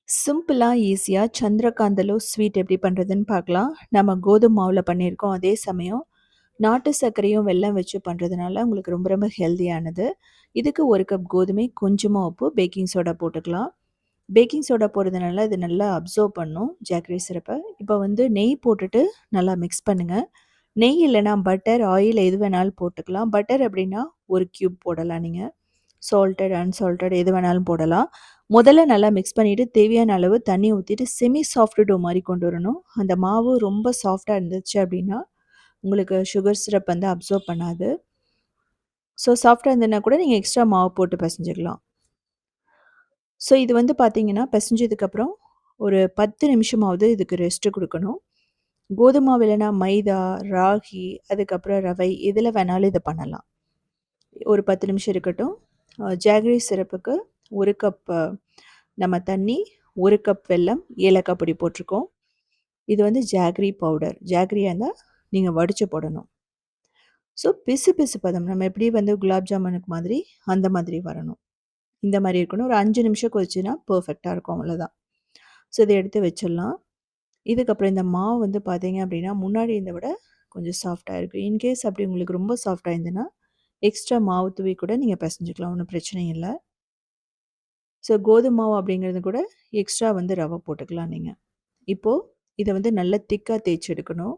சிம்பிளா, ஈஸியா சந்திரகாந்தலோ ஸ்வீட் எப்படி பண்றதுன்னு பார்க்கலாம். நம்ம கோதும மாவுல பண்ணியிருக்கோம். அதே சமயம் நாட்டு சர்க்கரையும், வெல்லம் வச்சு பண்றதுனால உங்களுக்கு ரொம்ப ரொம்ப ஹெல்தியானது. இதுக்கு 1 கப் கோதுமை, கொஞ்சமா உப்பு, பேக்கிங் சோடா போட்டுக்கலாம். பேக்கிங் சோடா போடுறதுனால இது நல்லா அப்சர்வ் பண்ணும் ஜாகரி சிரப்ப. இப்போ வந்து நெய் போட்டுட்டு நல்லா மிக்ஸ் பண்ணுங்க. நெய் இல்லன்னா பட்டர், ஆயில் எது வேணாலும் போட்டுக்கலாம். பட்டர் அப்படின்னா 1 கியூப் போடலாம் நீங்க. சால்ட்டட், அன்சால்ட்டட் எது வேணாலும் போடலாம். முதல்ல நல்லா மிக்ஸ் பண்ணிட்டு, தேவையான அளவு தண்ணி ஊத்திட்டு, செமி சாஃப்ட் டோ மாரி கொண்டு வரணும். அந்த மாவு ரொம்ப சாஃப்ட்டா இருந்துச்சு அப்படின்னா, உங்களுக்கு சுகர் சிரப் வந்து அப்சர்வ் பண்ணாது. ஸோ சாஃப்ட்டா இருந்ததுனா கூட நீங்க எக்ஸ்ட்ரா மாவு போட்டு பெசஞ்சுக்கலாம். ஸோ இது வந்து பார்த்தீங்கன்னா, பெசஞ்சதுக்கப்புறம் ஒரு 10 நிமிஷமாவது இதுக்கு ரெஸ்ட் குடுக்கணும். கோதும மாவு இல்லன்னா மைதா, ராகி, அதுக்கப்புறம் ரவை எதுல வேணாலும் இத பண்ணலாம். ஒரு 10 நிமிஷம் இருக்கட்டும். ஜாகரி சிரப்புக்கு 1 கப் நம்ம தண்ணி, 1 கப் வெல்லம், ஏலக்காய் பொடி போட்டிருக்கோம். இது வந்து ஜாகரி பவுடர். ஜாகரியா இருந்தா நீங்க வடிச்சு போடணும். ஸோ பிசு பிசு பதம் நம்ம எப்படி வந்து குலாப் ஜாமுனுக்கு மாதிரி அந்த மாதிரி வரணும். இந்த மாரி இருக்கணும். ஒரு 5 நிமிஷம் கொதிச்சுன்னா பெர்ஃபெக்ட்டா இருக்கும் அவ்வளோதான். ஸோ இத எடுத்து வச்சிடலாம். இதுக்கப்புறம் இந்த மாவு வந்து பார்த்தீங்க அப்படின்னா, முன்னாடி இருந்த விட கொஞ்சம் சாஃப்ட்டா இருக்கு. இன்கேஸ் அப்படி உங்களுக்கு ரொம்ப சாஃப்ட்டா இருந்ததுன்னா, எக்ஸ்ட்ரா மாவு தூவி கூட நீங்க பெசஞ்சுக்கலாம். ஒண்ணும் பிரச்சனை இல்ல. ஸோ கோதும மாவு அப்படிங்கிறது கூட எக்ஸ்ட்ரா வந்து ரவை போட்டுக்கலாம் நீங்க. இப்போ இத வந்து நல்லா திக்கா தேய்ச்சு எடுக்கணும்.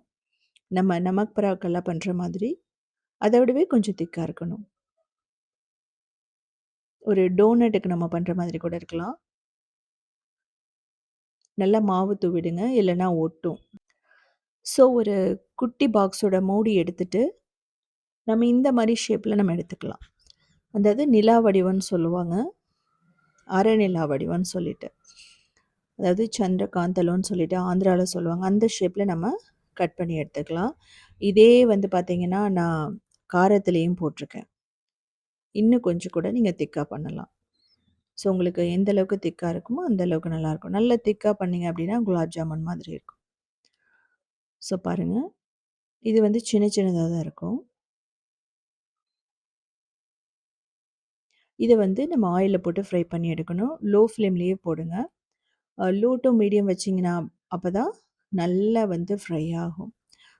நம்ம நமக் பராக்கெல்லாம் பண்ற மாதிரி. அத விடவே கொஞ்சம் திக்கா இருக்கணும். ஒரு டோனட்டுக்கு நம்ம பண்ற மாதிரி கூட இருக்கலாம். நல்லா மாவு தூவிடுங்க. இல்லன்னா ஒட்டும். ஸோ ஒரு குட்டி பாக்ஸோட மூடி எடுத்துட்டு, நம்ம இந்த மாரி ஷேப்ல நம்ம எடுத்துக்கலாம். அதாவது நிலா வடிவம்னு சொல்லுவாங்க. அரை நிலா வடிவம்னு சொல்லிட்டு. அதாவது சந்திரகாந்தலோன்னு சொல்லிட்டு ஆந்திரால சொல்லுவாங்க. அந்த ஷேப்ல நம்ம கட் பண்ணி எடுத்துக்கலாம். இதே வந்து பார்த்தீங்கன்னா, நான் காரத்திலயும் போட்டிருக்கேன். இன்னும் கொஞ்சம் கூட நீங்க திக்கா பண்ணலாம். ஸோ உங்களுக்கு எந்த அளவுக்கு திக்கா இருக்குமோ, அந்த அளவுக்கு நல்லாயிருக்கும். நல்ல திக்கா பண்ணீங்க அப்படின்னா, குலாப் ஜாமுன் மாதிரி இருக்கும். ஸோ பாருங்க. இது வந்து சின்ன சின்னதா தான் இருக்கும். இத வந்து நம்ம ஆயில்ல போட்டு ஃப்ரை பண்ணி எடுக்கணும். லோ ஃப்ளேம்லயே போடுங்க. லோ டூ மீடியம் வச்சீங்கன்னா, அப்பதான் நல்லா வந்து ஃப்ரை ஆகும்.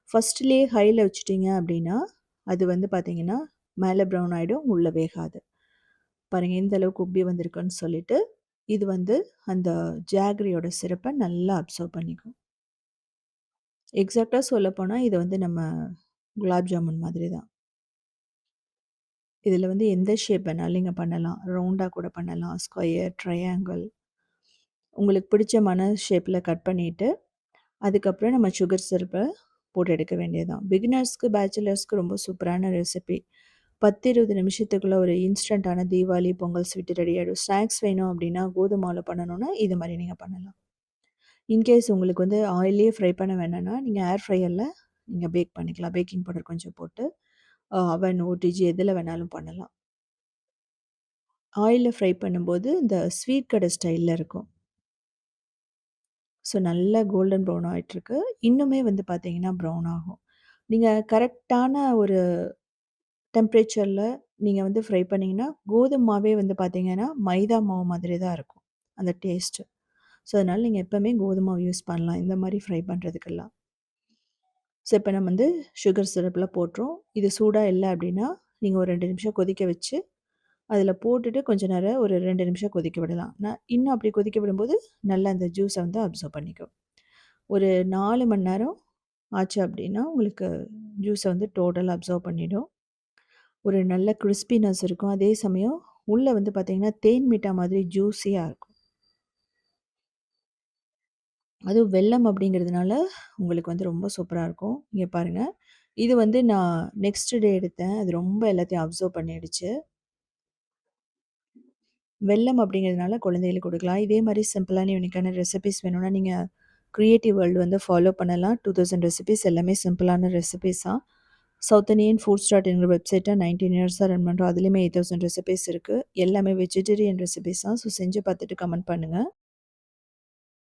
ஃபர்ஸ்ட்லயே ஹைல வச்சுட்டீங்க அப்படின்னா, அது வந்து பார்த்தீங்கன்னா, மேல ப்ரவுன் ஆயிடும், உள்ள வேகாது. பாருங்க எந்த அளவுக்கு உப்பி வந்திருக்குன்னு சொல்லிட்டு, இது வந்து அந்த ஜாகரியோட சிரப்ப நல்லா அப்சர்வ் பண்ணிக்கும். எக்ஸாக்ட்டா சொல்லப்போனா, இது வந்து நம்ம குலாப் ஜாமுன் மாதிரி தான். இதில வந்து எந்த ஷேப் வேணாலும் நீங்க பண்ணலாம். ரவுண்டா கூட பண்ணலாம். ஸ்கொயர், ட்ரையாங்கிள் உங்களுக்கு பிடிச்சமான ஷேப்ல கட் பண்ணிட்டு, அதுக்கப்புறம் நம்ம சுகர் சிரப்ப போட்டு எடுக்க வேண்டியது தான். பிகினர்ஸ்க்கு, பேச்சுலர்ஸ்க்கு ரொம்ப சூப்பரான ரெசிபி. 10, 20 நிமிஷத்துக்குள்ள ஒரு இன்ஸ்டன்ட்டான தீபாவளி, பொங்கல் ஸ்வீட் ரெடி ஆயிடும். ஸ்நாக்ஸ் வேணும் அப்டின்னா, கோதும மாவுல பண்ணணும்னா, இது மாரி நீங்க பண்ணலாம். இன்கேஸ் உங்களுக்கு வந்து ஆயில்லயே ஃப்ரை பண்ண வேணாம்னா, நீங்க ஏர் ஃப்ரையர்ல நீங்க பேக் பண்ணிக்கலாம். பேக்கிங் பவுடர் கொஞ்சம் போட்டு, அவன், ஓடிஜி எதுல வேணாலும் பண்ணலாம். ஆயில்ல ஃப்ரை பண்ணும்போது, இந்த ஸ்வீட் கடை ஸ்டைல்ல இருக்கும். ஸோ நல்லா கோல்டன் ப்ரவுன் ஆயிட்டுருக்கு. இன்னுமே வந்து பார்த்தீங்கன்னா, ப்ரவுன் ஆகும். நீங்க கரெக்ட்டான ஒரு டெம்பரேச்சர்ல நீங்க வந்து ஃப்ரை பண்ணீங்கன்னா, கோதும மாவே வந்து பார்த்தீங்கன்னா, மைதா மாவு மாதிரி தான் இருக்கும். அந்த டேஸ்ட்டு. ஸோ, அதனால நீங்க எப்பவுமே கோதும மாவு யூஸ் பண்ணலாம். இந்த மாரி ஃப்ரை பண்றதுக்கெல்லாம். ஸோ, இப்ப நம்ம வந்து சுகர் சிரப்ல போட்டுறோம். இது சூடா இல்ல அப்டின்னா, நீங்க ஒரு 2 நிமிஷம் கொதிக்க வச்சு, அதில போட்டுட்டு கொஞ்ச நேரம் ஒரு 2 நிமிஷம் கொதிக்க விடலாம். இன்னும் அப்டி கொதிக்க விடும்போது, நல்லா அந்த ஜூஸ வந்து அப்சர்வ் பண்ணிக்கும். ஒரு 4 மணி நேரம் ஆச்சு அப்டின்னா, உங்களுக்கு ஜூஸ வந்து டோட்டலா அப்சர்வ் பண்ணிடும். ஒரு நல்ல கிரிஸ்பினஸ் இருக்கும். அதே சமயம் உள்ள வந்து பார்த்தீங்கன்னா, தேன் மிட்டா மாதிரி ஜூஸியா இருக்கும். அதுவும் வெல்லம் அப்படிங்கிறதுனால உங்களுக்கு வந்து ரொம்ப சூப்பரா இருக்கும். இங்க பாருங்க. இது வந்து நான் நெக்ஸ்ட் டே எடுத்தேன். அது ரொம்ப எல்லாத்தையும் அப்சர்வ் பண்ணிடுச்சு. வெல்லம் அப்படிங்கிறதுனால குழந்தைகளுக்கு குடுக்கலாம். இதே மாரி சிம்பிளான யூனிக்கான ரெசிபீஸ் வேணும்னா, நீங்க கிரியேட்டிவ் வேர்ல்டு வந்து ஃபாலோ பண்ணலாம். 2000 ரெசிபீஸ் எல்லாமே சிம்பிளான ரெசிபீஸ் தான். சவுத் இண்டியன் ஃபுட்ஸ் டாட் இன்ங்கிற வெப்சைட்ட 19 இயர்ஸா ரன் பண்றோம். அதுலயுமே 8000 ரெசிபீஸ் இருக்கு. எல்லாமே வெஜிடேரியன் ரெசிபீஸ் தான். ஸோ செஞ்சு பார்த்துட்டு கமெண்ட் பண்ணுங்க.